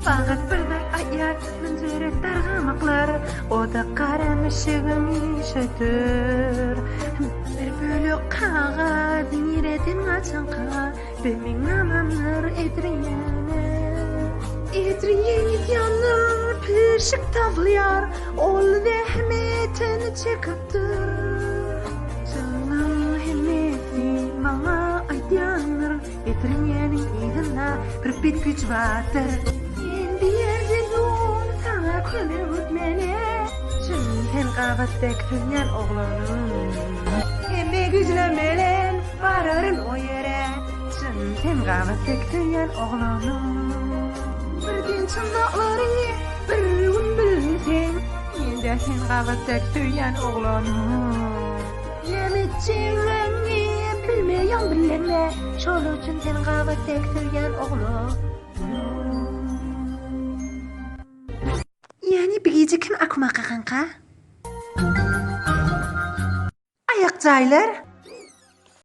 Faqat birday ayar münzeret dargamaklar, o da qaramışıgın işitir. Bir bölük kağıt niretin açanqa, bilmin namamlar edriyene. Edriyeni yanır, pişik tavlıyar, ol rehmetini çekiptir. Canım hemmeti bana aytyanır, edriyenin ihina bir bit güç vardır. Endi yerden yol sana kömür ötmene, çünken qavatdek tünyen oğlanım. Hemme güçlenmelen varırın o yere, çünken qavatdek tünyen oğlanım. Birden çınaqları bir gün bilsen, ende sen qavatdek tünyen oğlanım. Yemitçiğini bilmeyen bilene, şol üçün sen qavatdek tünyen oğlanım. Yani bir gece kim akmaqa kanka? Ayak caylar.